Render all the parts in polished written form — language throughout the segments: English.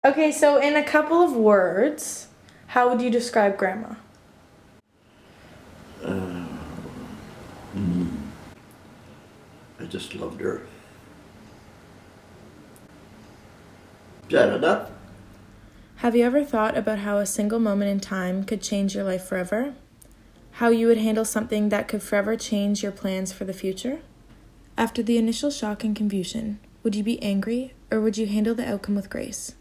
Okay, so in a couple of words, how would you describe grandma? Uh, mm, I just loved her. Is that enough? Have you ever thought about how a single moment in time could change your life forever? How you would handle something that could forever change your plans for the future? After the initial shock and confusion, would you be angry or would you handle the outcome with grace?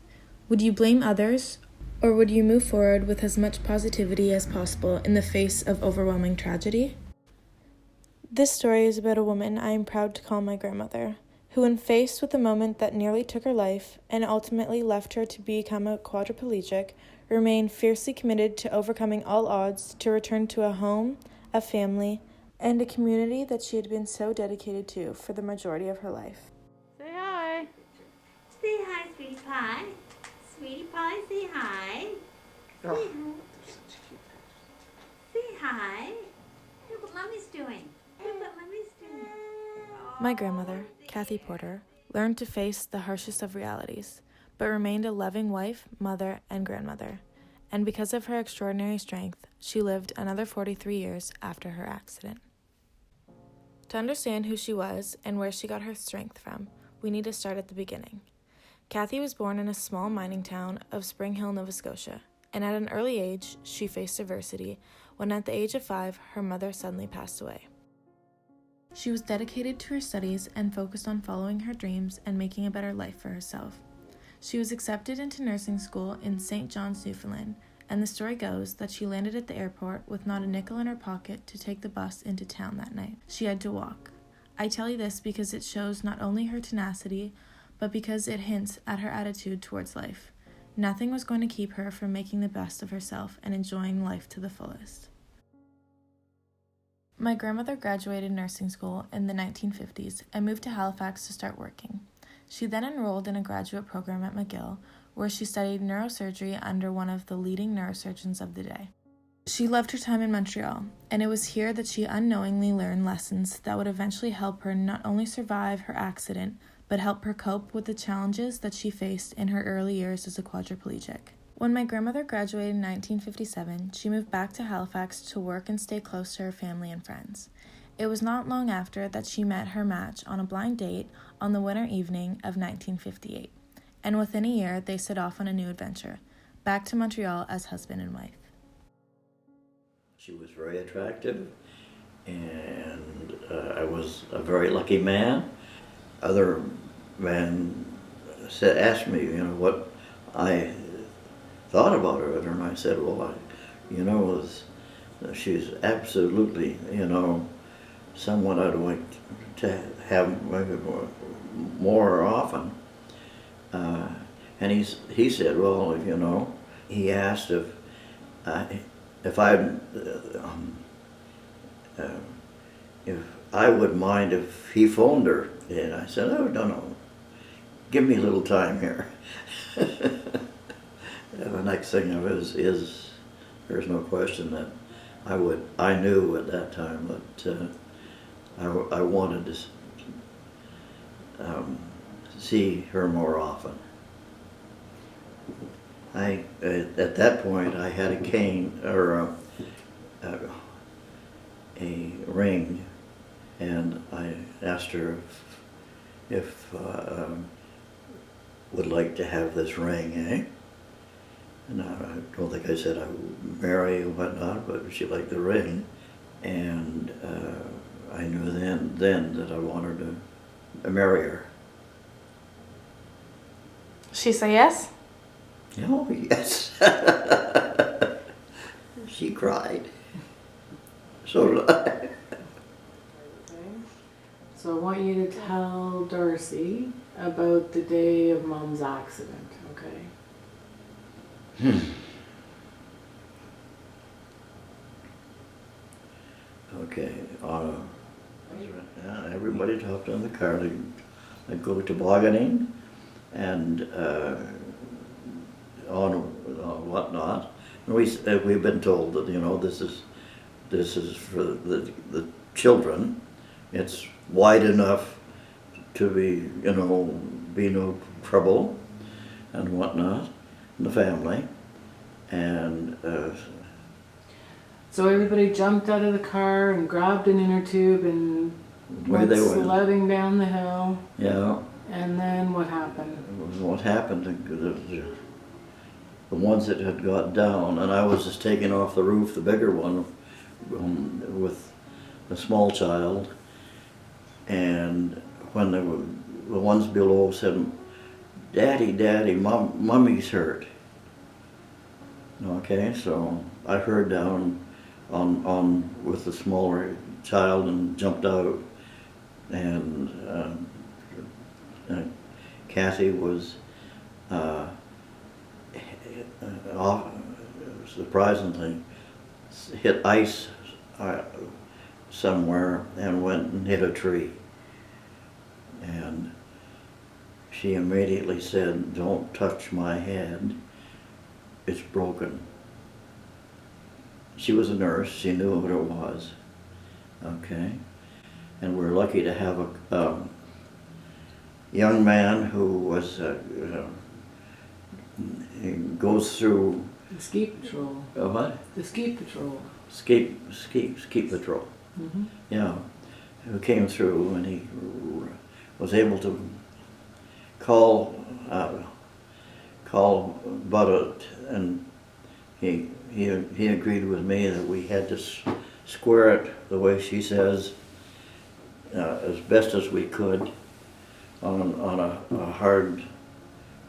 Would you blame others or would you move forward with as much positivity as possible in the face of overwhelming tragedy? This story is about a woman I am proud to call my grandmother, who, when faced with a moment that nearly took her life and ultimately left her to become a quadriplegic, remained fiercely committed to overcoming all odds to return to a home, a family, and a community that she had been so dedicated to for the majority of her life. Say hi. Say hi, sweetie pie. Sweetie pie, say hi. Say hi. Say hi. Look what Mummy's doing. Look what Mummy's doing. My grandmother, Kathy Porter, learned to face the harshest of realities, but remained a loving wife, mother, and grandmother. And because of her extraordinary strength, she lived another 43 years after her accident. To understand who she was and where she got her strength from, we need to start at the beginning. Kathy was born in a small mining town of Spring Hill, Nova Scotia, and at an early age, she faced adversity when at the age of 5, her mother suddenly passed away. She was dedicated to her studies and focused on following her dreams and making a better life for herself. She was accepted into nursing school in St. John's, Newfoundland, and the story goes that she landed at the airport with not a nickel in her pocket to take the bus into town that night. She had to walk. I tell you this because it shows not only her tenacity, but because it hints at her attitude towards life. Nothing was going to keep her from making the best of herself and enjoying life to the fullest. My grandmother graduated nursing school in the 1950s and moved to Halifax to start working. She then enrolled in a graduate program at McGill, where she studied neurosurgery under one of the leading neurosurgeons of the day. She loved her time in Montreal, and it was here that she unknowingly learned lessons that would eventually help her not only survive her accident, but help her cope with the challenges that she faced in her early years as a quadriplegic. When my grandmother graduated in 1957, she moved back to Halifax to work and stay close to her family and friends. It was not long after that she met her match on a blind date on the winter evening of 1958, and within a year they set off on a new adventure, back to Montreal as husband and wife. She was very attractive, and I was a very lucky man. Other men asked me, what I thought about her, and I said, well, she's absolutely, someone I'd like to have more often. And he said, well, he asked if I if I would mind if he phoned her, and I said, oh, no, give me a little time here. The next thing is there's no question that I knew at that time that I wanted to see her more often. At that point I had a cane or a ring, and I asked her if would like to have this ring, eh? And I don't think I said I would marry and whatnot, but she liked the ring, and I knew then that I wanted to marry her. She said yes? Oh, yes. She cried. So did I. Okay. So I want you to tell Darcy about the day of Mom's accident, okay? Okay. Everybody hopped on the car. They'd go tobogganing and on whatnot. And we've been told that this is for the children. It's wide enough to be no trouble. and whatnot, and the family, and So everybody jumped out of the car and grabbed an inner tube and where went they went. sledding down the hill. Yeah, And then what happened? what happened, the ones that had got down, and I was just taking off the roof, the bigger one, with the small child, and when the ones below said, "Daddy, Daddy, Mummy's hurt." Okay, so I heard down on with the smaller child and jumped out, and Kathy was surprisingly hit ice somewhere and went and hit a tree. And she immediately said, "Don't touch my head, it's broken." She was a nurse, she knew what it was, okay? And we're lucky to have a young man who was, he goes through, The ski patrol. what? The ski patrol. Ski patrol. Mm-hmm. Yeah, who came through, and he was able to call Bud, and he agreed with me that we had to square it the way she says, as best as we could, on a hard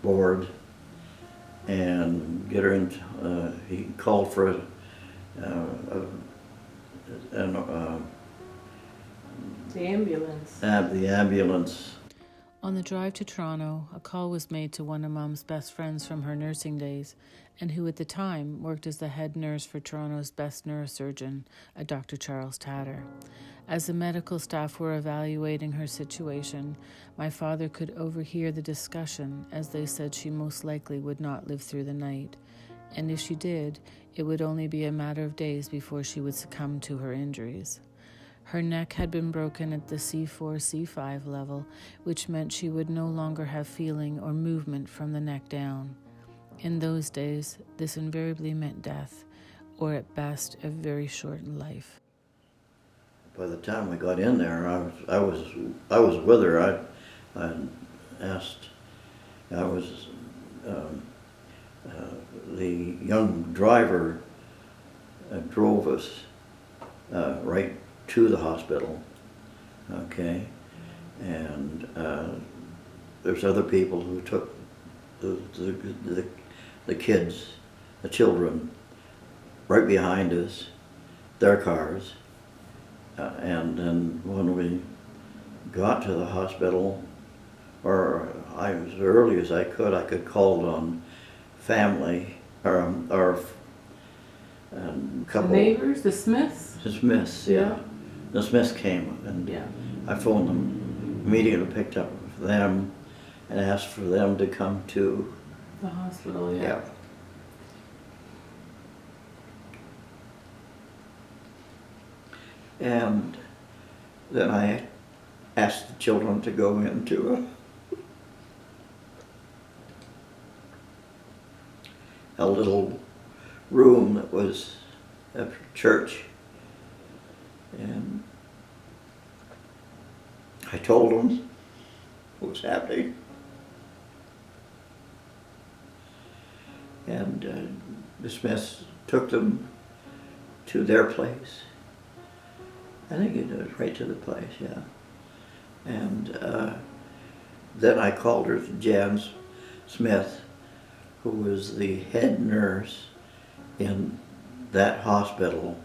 board, and get her in. He called for The ambulance. the ambulance. On the drive to Toronto, a call was made to one of Mom's best friends from her nursing days, and who at the time worked as the head nurse for Toronto's best neurosurgeon, a Dr. Charles Tatter. As the medical staff were evaluating her situation, my father could overhear the discussion as they said she most likely would not live through the night, and if she did, it would only be a matter of days before she would succumb to her injuries. Her neck had been broken at the C4, C5 level, which meant she would no longer have feeling or movement from the neck down. In those days, this invariably meant death, or at best, a very short life. By the time we got in there, I was with her. I asked. I was the young driver drove us right to the hospital. Okay, and there's other people who took the kids, the children, right behind us, their cars. And then when we got to the hospital, or as early as I could call on family, or couple. The neighbors, the Smiths? The Smiths, yeah. The Smiths came, and Yeah. I phoned them, immediately picked up them, and asked for them to come to. The hospital, yeah. Yeah. And then I asked the children to go into a little room that was a church. And I told them what was happening. And the Smiths took them to their place. I think it was right to the place, yeah. And then I called her Jan Smith, who was the head nurse in that hospital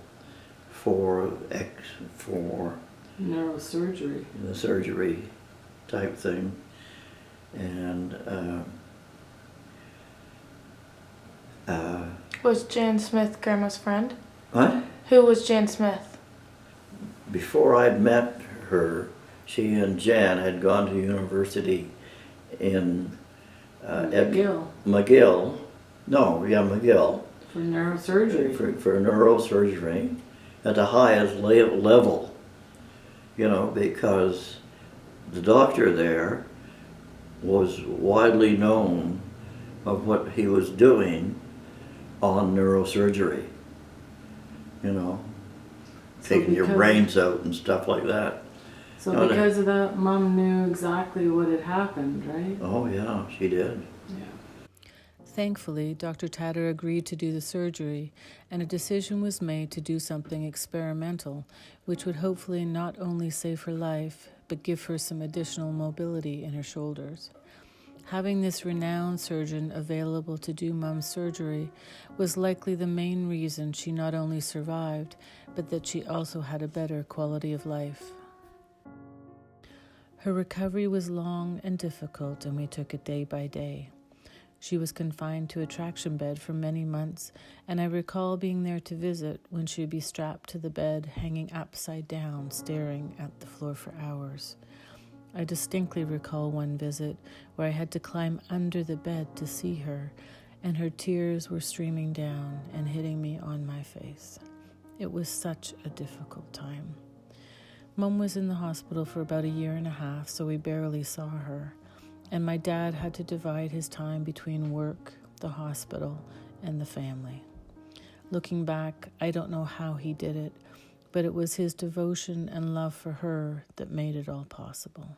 for Neurosurgery. the surgery type thing. And Was Jan Smith Grandma's friend? what? Who was Jan Smith? Before I'd met her, she and Jan had gone to university in McGill. McGill. McGill. For neurosurgery. For neurosurgery at the highest level, because the doctor there was widely known of what he was doing on neurosurgery. You know, taking your brains out and stuff like that. So No, because of that, Mom knew exactly what had happened, right? Oh yeah, she did. Yeah. Thankfully, Dr. Tatter agreed to do the surgery, and a decision was made to do something experimental, which would hopefully not only save her life, but give her some additional mobility in her shoulders. Having this renowned surgeon available to do Mom's surgery was likely the main reason she not only survived, but that she also had a better quality of life. Her recovery was long and difficult, and we took it day by day. She was confined to a traction bed for many months, and I recall being there to visit when she would be strapped to the bed, hanging upside down, staring at the floor for hours. I distinctly recall one visit where I had to climb under the bed to see her, and her tears were streaming down and hitting me on my face. It was such a difficult time. Mom was in the hospital for about 1.5 years, so we barely saw her, and my dad had to divide his time between work, the hospital, and the family. Looking back, I don't know how he did it, but it was his devotion and love for her that made it all possible.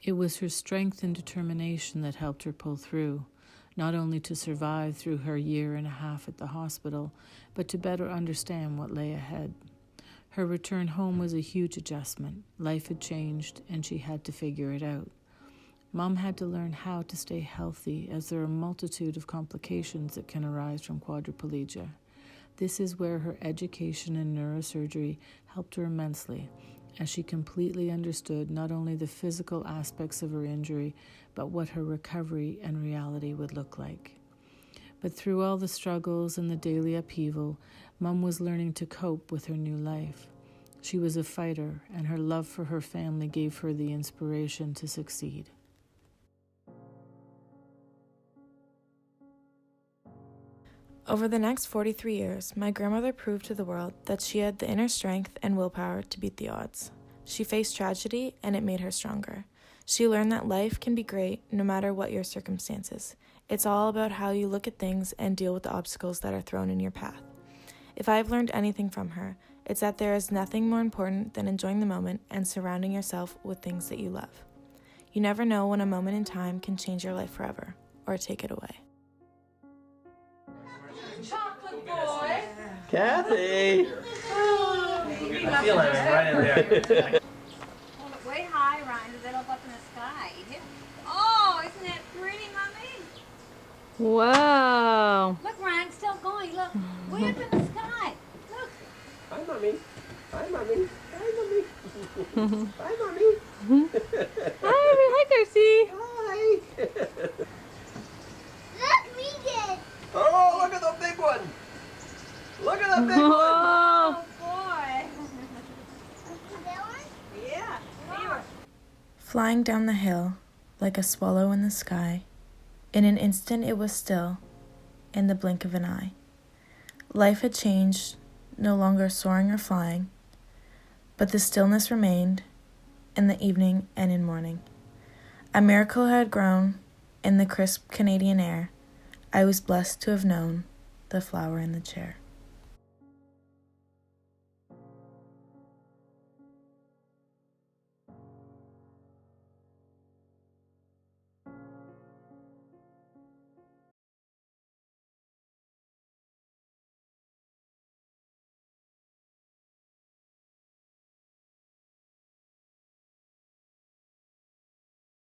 It was her strength and determination that helped her pull through, not only to survive through her 1.5 years at the hospital, but to better understand what lay ahead. Her return home was a huge adjustment. Life had changed, and she had to figure it out. Mom had to learn how to stay healthy, as there are a multitude of complications that can arise from quadriplegia. This is where her education in neurosurgery helped her immensely, as she completely understood not only the physical aspects of her injury, but what her recovery and reality would look like. But through all the struggles and the daily upheaval, Mom was learning to cope with her new life. She was a fighter, and her love for her family gave her the inspiration to succeed. Over the next 43 years, my grandmother proved to the world that she had the inner strength and willpower to beat the odds. She faced tragedy, and it made her stronger. She learned that life can be great no matter what your circumstances. It's all about how you look at things and deal with the obstacles that are thrown in your path. If I've learned anything from her, it's that there is nothing more important than enjoying the moment and surrounding yourself with things that you love. You never know when a moment in time can change your life forever, or take it away. Chocolate boy! Kathy! I feel it right in there. Hold it way high, Ryan, because it'll go up in the sky. Oh, isn't that pretty, Mommy? Wow. Look, Ryan, it's still going. Look, way up in the sky. Look. Hi, Mommy. Hi, Mommy. Hi, Mommy. Hi, Mommy. Hi, Darcy. Hi. Look, we did. Oh, look at the big one. Look at the big one. Oh. Boy. That one? Yeah. Wow. Flying down the hill, like a swallow in the sky, in an instant it was still, in the blink of an eye. Life had changed, no longer soaring or flying, but the stillness remained in the evening and in morning. A miracle had grown in the crisp Canadian air. I was blessed to have known the flower in the chair.